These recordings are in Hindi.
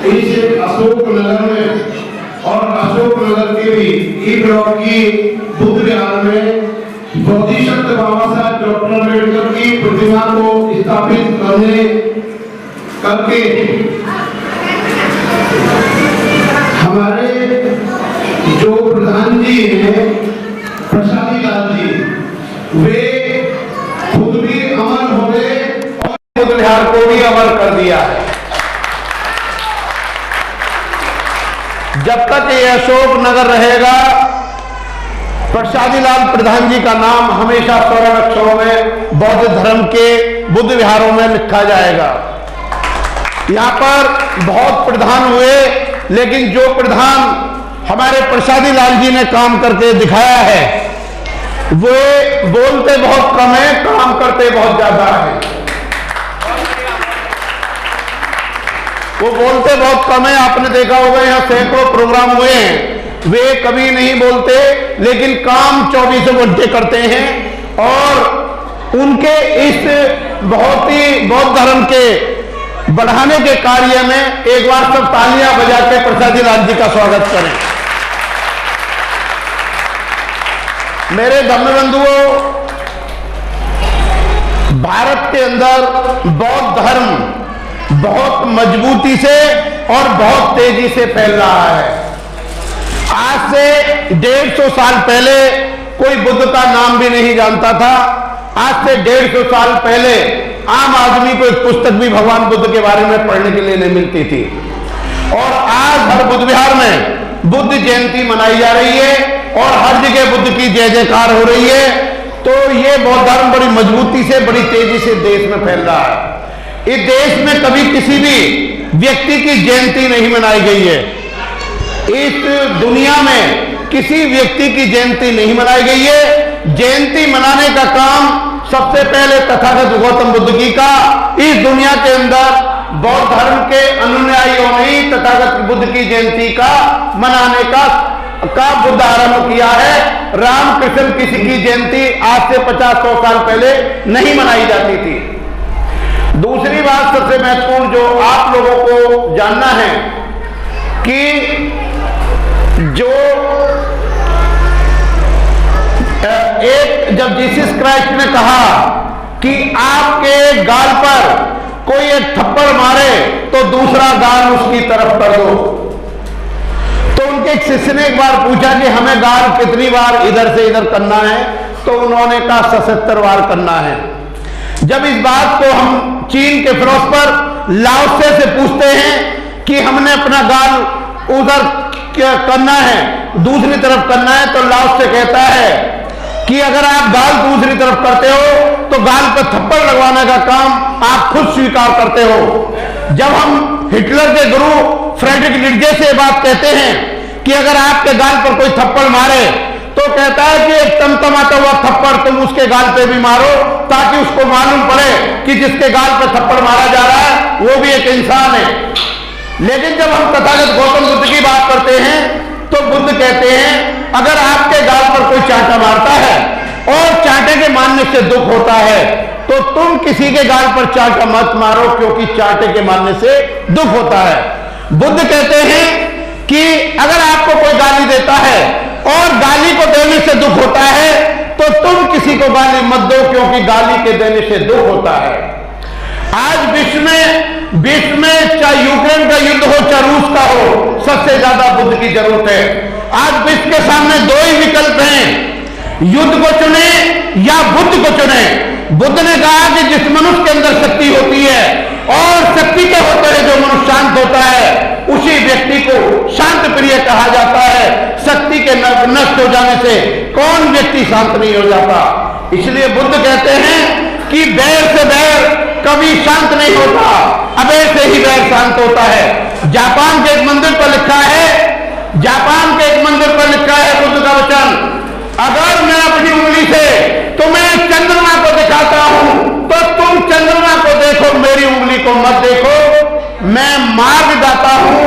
इस अशोक नगर में और अशोक नगर के भी ई ब्लॉक की बुद्ध विहार में बोधिसत्व बाबा साहब डॉक्टर अम्बेडकर की प्रतिमा को स्थापित करके हमारे जो प्रधान जी हैं प्रसादी लाल जी, वे खुद भी अमर हो गए और बुद्ध विहार को भी अमर कर दिया है। जब तक ये अशोक नगर रहेगा, प्रसादी लाल प्रधान जी का नाम हमेशा स्वर्ण अक्षरों में बौद्ध धर्म के बुद्ध विहारों में लिखा जाएगा। यहां पर बहुत प्रधान हुए, लेकिन जो प्रधान हमारे प्रसादी लाल जी ने काम करके दिखाया है, वो बोलते बहुत कम है, काम करते बहुत ज्यादा है। वो बोलते बहुत कम है, आपने देखा होगा यहाँ सैकड़ों प्रोग्राम हुए हैं, वे कभी नहीं बोलते, लेकिन काम 24 घंटे करते हैं। और उनके इस बौद्ध धर्म के बढ़ाने के कार्य में एक बार सब तालियां बजा के प्रसादी लाल जी का स्वागत करें। मेरे धम्म बंधुओं, भारत के अंदर बौद्ध धर्म बहुत मजबूती से और बहुत तेजी से फैल रहा है। आज से 150 साल पहले कोई बुद्ध का नाम भी नहीं जानता था। आज से 150 साल पहले आम आदमी को एक पुस्तक भी भगवान बुद्ध के बारे में पढ़ने के लिए नहीं मिलती थी। और आज हर बुद्ध विहार में बुद्ध जयंती मनाई जा रही है और हर जगह बुद्ध की जय जयकार हो रही है। तो ये बौद्ध धर्म बड़ी मजबूती से, बड़ी तेजी से देश में फैल रहा है। इस देश में कभी किसी भी व्यक्ति की जयंती नहीं मनाई गई है। इस दुनिया में किसी व्यक्ति की जयंती नहीं मनाई गई है। जयंती मनाने का काम सबसे पहले तथागत गौतम बुद्ध की का इस दुनिया के अंदर बौद्ध धर्म के अनुयायियों ने ही तथागत बुद्ध की जयंती का मनाने का बुद्ध आरंभ किया है। रामकृष्ण किसी की जयंती आज से 50-100 साल पहले नहीं मनाई जाती थी। दूसरी बात सबसे महत्वपूर्ण जो आप लोगों को जानना है कि जो जब जीसस क्राइस्ट ने कहा कि आपके गाल पर कोई एक थप्पड़ मारे तो दूसरा गाल उसकी तरफ कर दो, तो उनके एक शिष्य ने एक बार पूछा कि हमें गाल कितनी बार इधर से इधर करना है, तो उन्होंने कहा 77 बार करना है। जब इस बात को हम चीन के फिलोसफर लाओसे से पूछते हैं कि हमने अपना गाल उधर करना है, दूसरी तरफ करना है, तो लाओसे कहता है कि अगर आप गाल दूसरी तरफ करते हो तो गाल पर थप्पड़ लगवाने का काम आप खुद स्वीकार करते हो। जब हम हिटलर के गुरु फ्रेडरिक नीत्शे से बात कहते हैं कि अगर आपके गाल पर कोई थप्पड़ मारे, तो कहता है कि एक तमतमाता हुआ थप्पड़ तुम उसके गाल पे भी मारो, ताकि उसको मालूम पड़े कि जिसके गाल पर थप्पड़ मारा जा रहा है वो भी एक इंसान है। लेकिन जब हम तथागत गौतम बुद्ध की बात करते हैं तो बुद्ध कहते हैं अगर आपके गाल पर कोई चांटा मारता है और चांटे के मारने से दुख होता है, तो तुम किसी के गाल पर चांटा मत मारो, क्योंकि चांटे के मारने से दुख होता है। बुद्ध कहते हैं कि अगर आपको कोई गाली देता है और गाली को देने से दुख होता है, तो तुम किसी को गाली मत दो, क्योंकि गाली के देने से दुख होता है। आज विश्व में चाहे यूक्रेन का युद्ध हो चाहे रूस का हो, सबसे ज्यादा बुद्ध की जरूरत है। आज विश्व के सामने दो ही विकल्प हैं, युद्ध को चुने या बुद्ध को चुने। बुद्ध ने कहा कि जिस मनुष्य के अंदर शक्ति होती है और शक्ति के होते हैं जो मनुष्य शांत होता है, उसी व्यक्ति को शांत प्रिय कहा जाता है। शक्ति के नष्ट हो जाने से कौन व्यक्ति शांत नहीं हो जाता। इसलिए बुद्ध कहते हैं कि बैर से बैर कभी शांत नहीं होता, अबेर से ही बैर शांत होता है। जापान के एक मंदिर पर लिखा है, बुद्ध का वचन, अगर मैं अपनी उंगली से तुम्हें चंद्रमा को दिखाता हूं तो तुम चंद्रमा को देखो, मेरी उंगली को मत देखो। मैं मार्ग दाता हूं,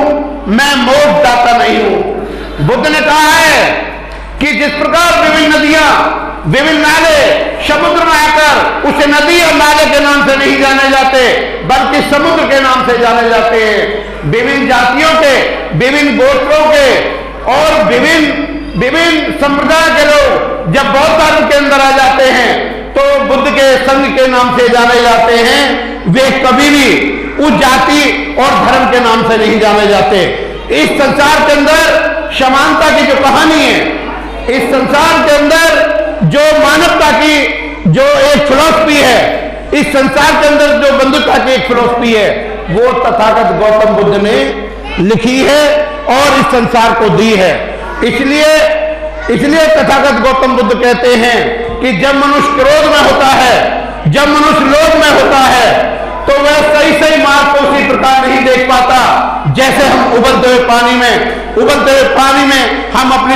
मैं मोक्ष दाता नहीं हूं। बुद्ध ने कहा है कि जिस प्रकार विभिन्न नदियां, विभिन्न नाले समुद्र में आकर उसे नदी और नाले के नाम से नहीं जाने जाते, बल्कि समुद्र के नाम से जाने जाते हैं, विभिन्न जातियों के, विभिन्न गोत्रों के और विभिन्न संप्रदाय के लोग जब बौद्ध धर्म के अंदर आ जाते हैं तो बुद्ध के संघ के नाम से जाने जाते हैं। वे कभी भी उस जाति और धर्म के नाम से नहीं जाने जाते। इस संसार के अंदर समानता की जो कहानी है, इस संसार के अंदर जो मानवता की जो एक फिलॉसफी है, इस संसार के अंदर जो बंधुता की एक फिलॉसफी है, वो तथागत गौतम बुद्ध ने लिखी है और इस संसार को दी है। इसलिए तथागत गौतम बुद्ध कहते हैं कि जब मनुष्य क्रोध में होता है, जब मनुष्य लोभ में होता है, तो वह सही मार्ग को उसी प्रकार नहीं देख पाता जैसे हम उबलते हुए पानी में हम अपने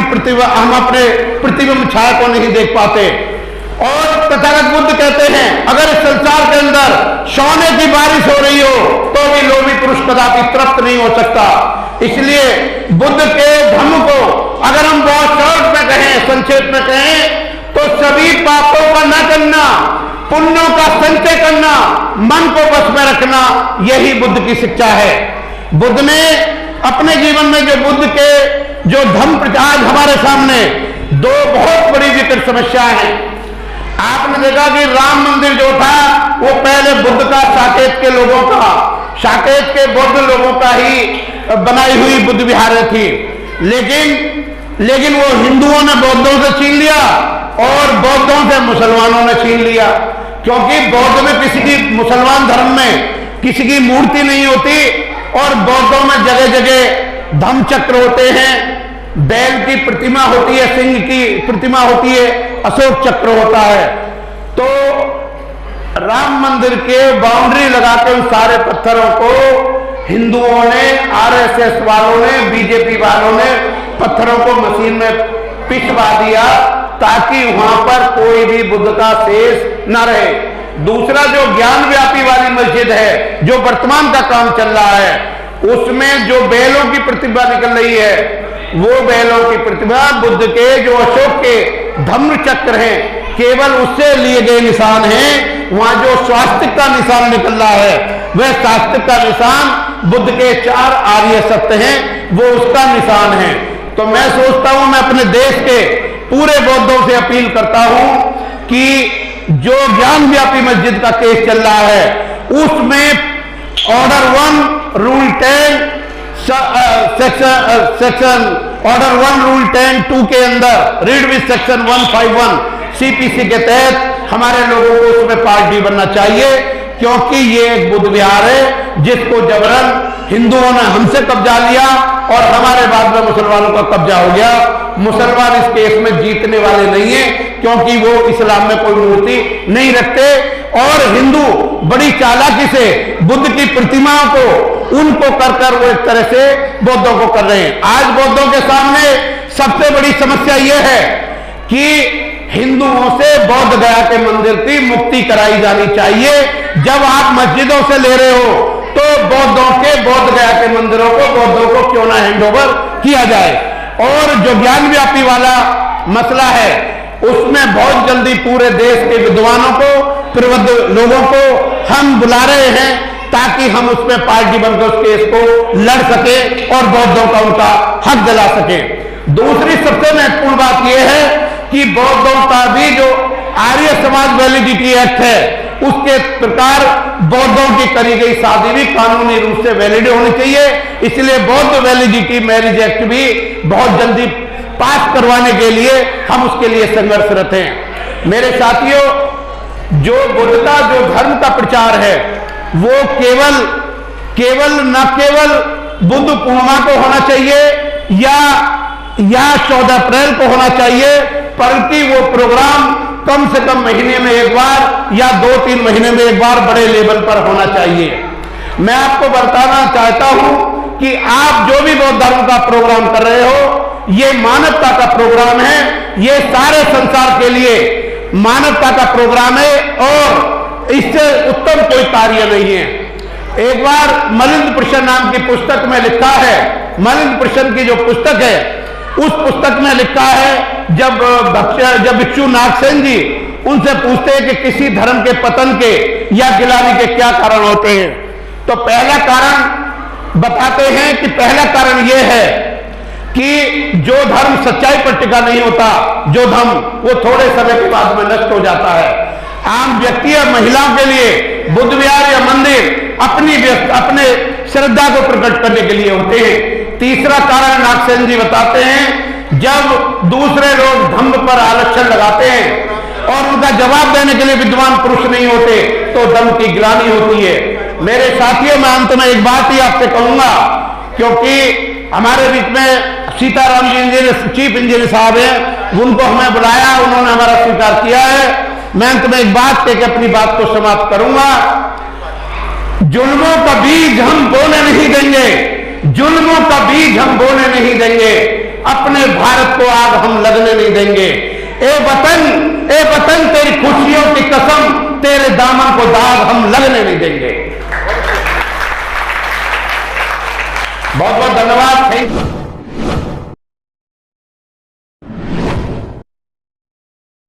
प्रतिबिंब छाया को नहीं देख पाते। और तथागत बुद्ध कहते हैं अगर इस संसार के अंदर सोने की बारिश हो रही हो तो भी लोभी पुरुष कदापि तृप्त नहीं हो सकता। इसलिए बुद्ध के धर्म को अगर हम बहुत शॉर्ट में कहें, संक्षेप में कहें, तो सभी पापों का न करना, पुण्यों का संचय करना, मन को बस में रखना, यही बुद्ध की शिक्षा है। बुद्ध ने अपने जीवन में जो बुद्ध के जो धर्म प्रचार हमारे सामने दो बहुत बड़ी विकट समस्याएं हैं। आपने देखा कि राम मंदिर जो था वो पहले बुद्ध का, साकेत के लोगों का, साकेत के बौद्ध लोगों का ही बनाई हुई बुद्ध विहारें थी। लेकिन वो हिंदुओं ने बौद्धों से छीन लिया और बौद्धों से मुसलमानों ने छीन लिया, क्योंकि बौद्ध में किसी की, मुसलमान धर्म में किसी की मूर्ति नहीं होती और बौद्धों में जगह जगह धम्म चक्र होते हैं, बैल की प्रतिमा होती है, सिंह की प्रतिमा होती है, अशोक चक्र होता है। तो राम मंदिर के बाउंड्री लगा के उन सारे पत्थरों को हिंदुओं ने, आरएसएस वालों ने, बीजेपी वालों ने पत्थरों को मशीन में पिसवा दिया ताकि वहां पर कोई भी बुद्ध का शेष न रहे। दूसरा जो ज्ञान व्यापी वाली मस्जिद है जो वर्तमान का काम चल रहा है, उसमें जो बैलों की प्रतिमा निकल रही है, वो बैलों की प्रतिमा बुद्ध के जो अशोक के धम्म चक्र हैं, केवल उससे लिए गए निशान हैं। वहां जो स्वास्तिक का निशान निकल रहा है, वह स्वास्तिक का निशान बुद्ध के 4 आर्य सत्य हैं, वो उसका निशान है। तो मैं सोचता हूं, मैं अपने देश के पूरे बौद्धों से अपील करता हूं कि जो ज्ञान व्यापी मस्जिद का केस चल रहा है, उसमें order 1 rule 10 section order 1 rule 10(2) के अंदर रीड विद सेक्शन 151 सीपीसी के तहत हमारे लोगों को उसमें पार्ट डी बनना चाहिए, क्योंकि ये एक बुद्ध विहार है जिसको जबरन हिंदुओं ने हमसे कब्जा लिया और हमारे बाद में मुसलमानों का कब्जा हो गया। मुसलमान इस केस में जीतने वाले नहीं है, क्योंकि वो इस्लाम में कोई मूर्ति नहीं रखते और हिंदू बड़ी चालाकी से बुद्ध की प्रतिमाओं को उनको कर वो एक तरह से बौद्धों को कर रहे हैं। आज बौद्धों के सामने सबसे बड़ी समस्या यह है कि हिंदुओं से बौद्ध गया के मंदिर की मुक्ति कराई जानी चाहिए। जब आप मस्जिदों से ले रहे हो तो बौद्धों के बौद्ध गया के मंदिरों को बौद्धों को क्यों ना हैंडओवर किया जाए। और जो ज्ञान व्यापी वाला मसला है, उसमें बहुत जल्दी पूरे देश के विद्वानों को, प्रबुद्ध लोगों को हम बुला रहे हैं ताकि हम उसमें पार्टी बनकर उस केस को लड़ सके और बौद्धों का उनका हक दिला सके। दूसरी सबसे महत्वपूर्ण बात यह है कि बौद्धों का भी जो आर्य समाज वैलिडिटी एक्ट है, उसके प्रकार बौद्धों की करी गई शादी भी कानूनी रूप से वैलिड होनी चाहिए। इसलिए बौद्ध वैलिडिटी मैरिज एक्ट भी बहुत जल्दी पास करवाने के लिए हम उसके लिए संघर्षरत हैं। मेरे साथियों, जो बुद्ध का जो धर्म का प्रचार है वो केवल न केवल बुद्ध पूर्णिमा को होना चाहिए या 14 अप्रैल को होना चाहिए, बल्कि वो प्रोग्राम कम से कम महीने में एक बार या 2-3 महीने में एक बार बड़े लेवल पर होना चाहिए। मैं आपको बताना चाहता हूं कि आप जो भी बौद्ध धर्म का प्रोग्राम कर रहे हो, ये मानवता का प्रोग्राम है, ये सारे संसार के लिए मानवता का प्रोग्राम है और इससे उत्तम कोई कार्य नहीं है। एक बार मलिंद प्रश्न नाम की पुस्तक में लिखा है, मलिंद प्रश्न की जो पुस्तक है, उस पुस्तक में लिखा है जब भिक्षु नागसेन जी उनसे पूछते हैं कि किसी धर्म के पतन के या गिलानी के क्या कारण होते हैं, तो पहला कारण बताते हैं कि पहला कारण यह है कि जो धर्म सच्चाई पर टिका नहीं होता, जो धर्म वो थोड़े समय के बाद में नष्ट हो जाता है। आम व्यक्ति और महिलाओं के लिए बुद्ध विहार या मंदिर अपने श्रद्धा को प्रकट करने के लिए होते हैं। तीसरा कारण नागसेन जी बताते हैं, जब दूसरे लोग धम्म पर आलक्षण लगाते हैं और उनका जवाब देने के लिए विद्वान पुरुष नहीं होते तो धम्म की गिलानी होती है। मेरे साथियों, मैं अंत में एक बात ही आपसे कहूंगा, क्योंकि हमारे बीच में Sitaram ji engineer, chief engineer साहब हैं, उनको हमें बुलाया, उन्होंने हमारा स्वीकार किया है। मैं अंत में एक बात कह के अपनी बात को समाप्त करूंगा। जुल्मों का बीज हम बोने नहीं देंगे, जुल्मों का बीज हम बोने नहीं देंगे, अपने भारत को आग हम लगने नहीं देंगे। ए वतन तेरी खुशियों की कसम, तेरे दामन को दाग हम लगने नहीं देंगे। बहुत बहुत धन्यवाद। Thank you.